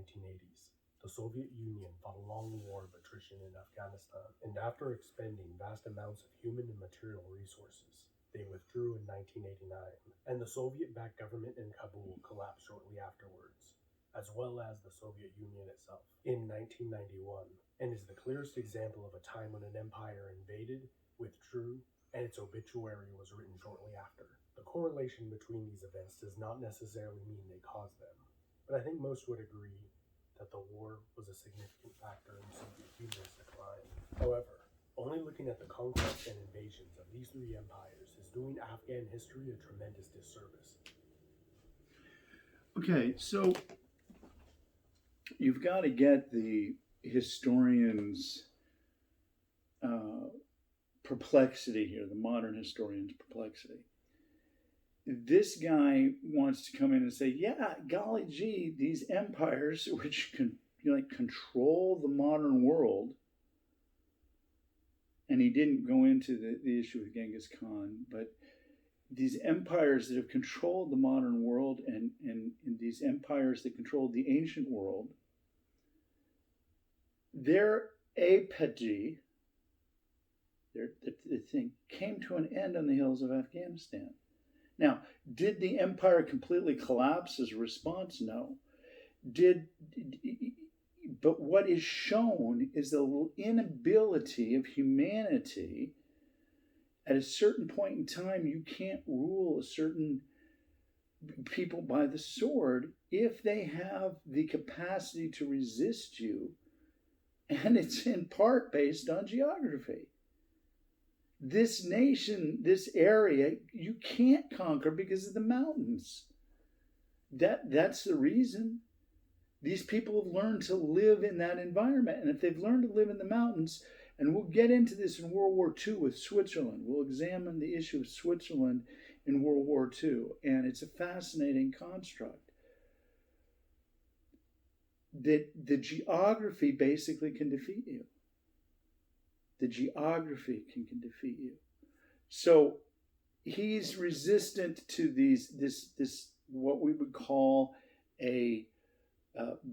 1980s. The Soviet Union fought a long war of attrition in Afghanistan, and after expending vast amounts of human and material resources, they withdrew in 1989, and the Soviet-backed government in Kabul collapsed shortly afterwards, as well as the Soviet Union itself, in 1991, and is the clearest example of a time when an empire invaded, withdrew, and its obituary was written shortly after. The correlation between these events does not necessarily mean they caused them, but I think most would agree that the war was a significant factor in Soviet Union's decline. However, only looking at the conquests and invasions of these three empires is doing Afghan history a tremendous disservice. Okay, so you've got to get the historian's perplexity here, the modern historian's perplexity. This guy wants to come in and say, yeah, golly gee, these empires which can control the modern world, and he didn't go into the issue with Genghis Khan, but these empires that have controlled the modern world and these empires that controlled the ancient world, their apogee, the thing, came to an end on the hills of Afghanistan. Now, did the empire completely collapse as a response? No. But what is shown is the inability of humanity. At a certain point in time, you can't rule a certain people by the sword if they have the capacity to resist you, and it's in part based on geography. This nation, this area, you can't conquer because of the mountains. That's the reason. These people have learned to live in that environment. And if they've learned to live in the mountains, and we'll get into this in World War II with Switzerland. We'll examine the issue of Switzerland in World War II. And it's a fascinating construct. That the geography basically can defeat you. The geography can defeat you. So he's resistant to this what we would call a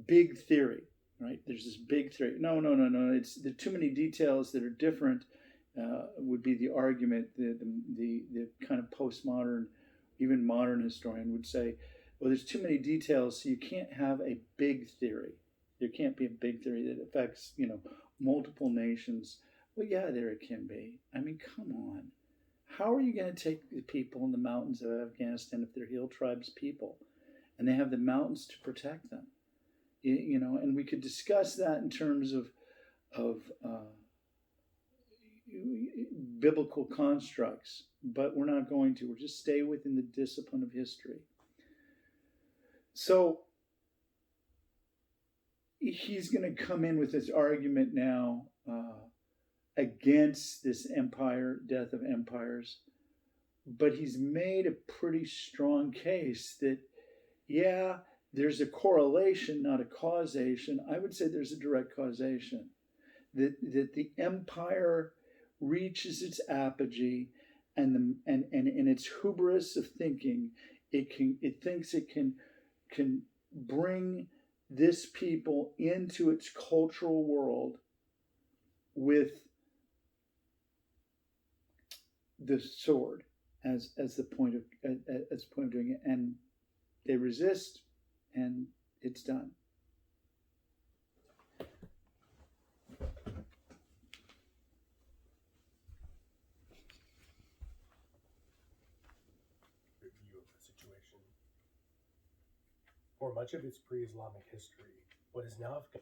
big theory, right? There's this big theory. No. There are too many details that are different. Would be the argument. The kind of postmodern, even modern historian would say, well, there's too many details, so you can't have a big theory. There can't be a big theory that affects multiple nations. Well, yeah, there it can be. I mean, come on. How are you going to take the people in the mountains of Afghanistan if they're Hill Tribes people and they have the mountains to protect them? And we could discuss that in terms of biblical constructs, but we're not going to. We'll just stay within the discipline of history. So he's going to come in with this argument now against this empire, death of empires, but he's made a pretty strong case that, yeah, there's a correlation, not a causation. I would say there's a direct causation. That the empire reaches its apogee, and in its hubris of thinking, it thinks it can bring this people into its cultural world with the sword as the point of doing it, and they resist, and it's done. Review of the situation. For much of its pre-Islamic history, what is now Afghanistan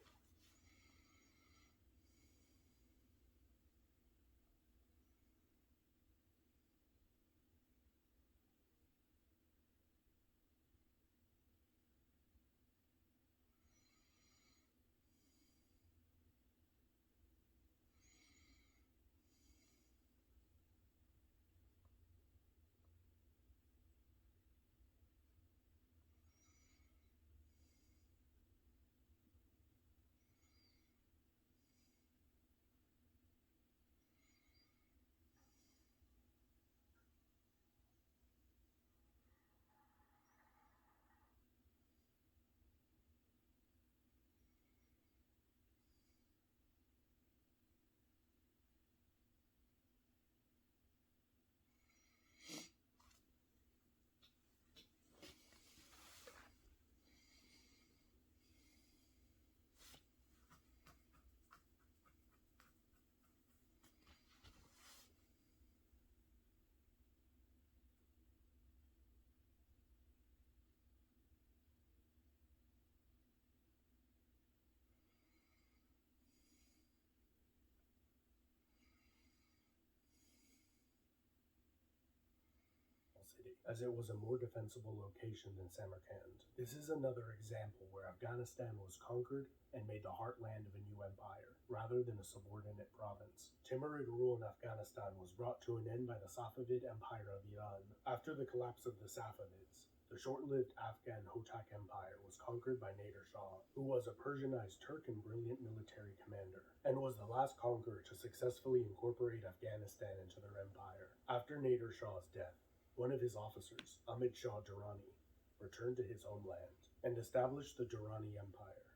city, as it was a more defensible location than Samarkand. This is another example where Afghanistan was conquered and made the heartland of a new empire, rather than a subordinate province. Timurid rule in Afghanistan was brought to an end by the Safavid Empire of Iran. After the collapse of the Safavids, the short-lived Afghan Hotak Empire was conquered by Nader Shah, who was a Persianized Turk and brilliant military commander, and was the last conqueror to successfully incorporate Afghanistan into their empire. After Nader Shah's death, one of his officers, Ahmad Shah Durrani, returned to his homeland and established the Durrani Empire,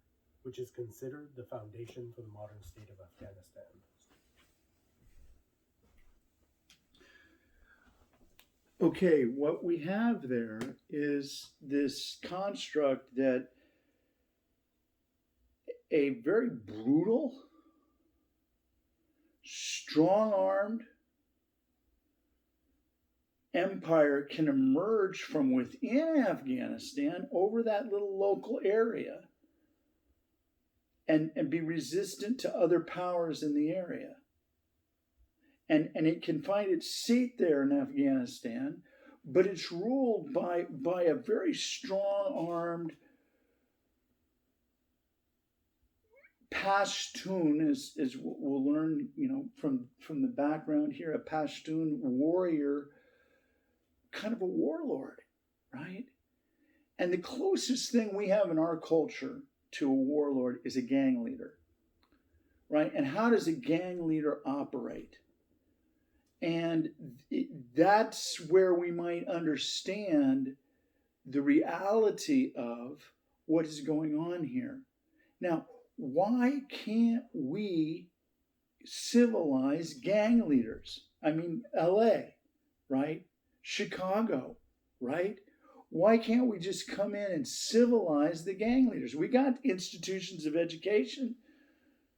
which is considered the foundation for the modern state of Afghanistan. Okay, what we have there is this construct that a very brutal, strong-armed empire can emerge from within Afghanistan over that little local area and be resistant to other powers in the area. And it can find its seat there in Afghanistan, but it's ruled by a very strong-armed Pashtun, as we'll learn, from the background here, a Pashtun warrior, kind of a warlord, right? And the closest thing we have in our culture to a warlord is a gang leader, right? And how does a gang leader operate? And that's where we might understand the reality of what is going on here. Now, why can't we civilize gang leaders? I mean, LA, right? Chicago, right? Why can't we just come in and civilize the gang leaders? We got institutions of education,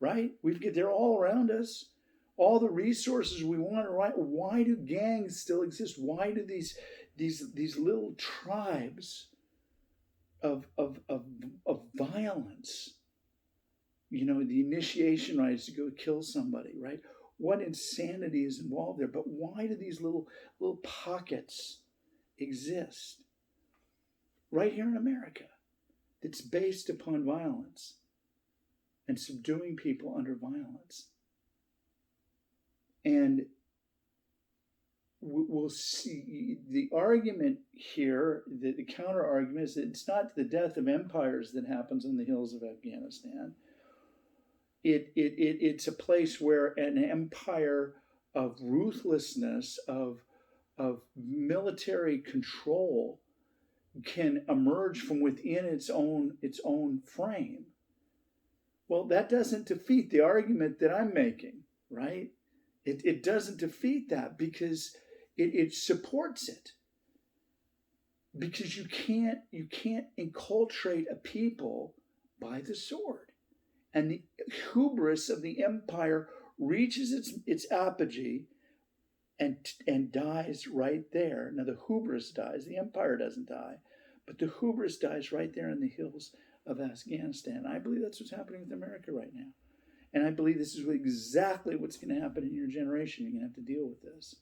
right? They're all around us. All the resources we want, right? Why do gangs still exist? Why do these little tribes of violence? The initiation right is to go kill somebody, right? What insanity is involved there? But why do these little pockets exist right here in America that's based upon violence and subduing people under violence? And we'll see the argument here, the counter argument is that it's not the death of empires that happens on the hills of Afghanistan. It's a place where an empire of ruthlessness, of military control can emerge from within its own frame. Well, that doesn't defeat the argument that I'm making, right? It doesn't defeat that because it supports it. Because you can't enculturate a people by the sword. And the hubris of the empire reaches its apogee and dies right there. Now the hubris dies, the empire doesn't die, but the hubris dies right there in the hills of Afghanistan. I believe that's what's happening with America right now. And I believe this is exactly what's going to happen in your generation. You're going to have to deal with this.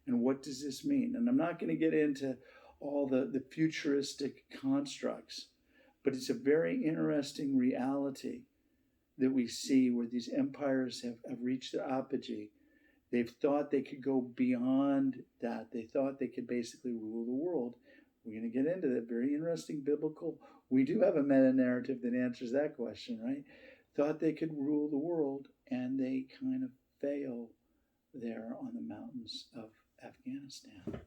And what does this mean? And I'm not going to get into all the futuristic constructs, but it's a very interesting reality that we see where these empires have reached their apogee. They've thought they could go beyond that. They thought they could basically rule the world. We're going to get into that. Very interesting biblical. We do have a meta-narrative that answers that question, right? Thought they could rule the world, and they kind of fail there on the mountains of Afghanistan.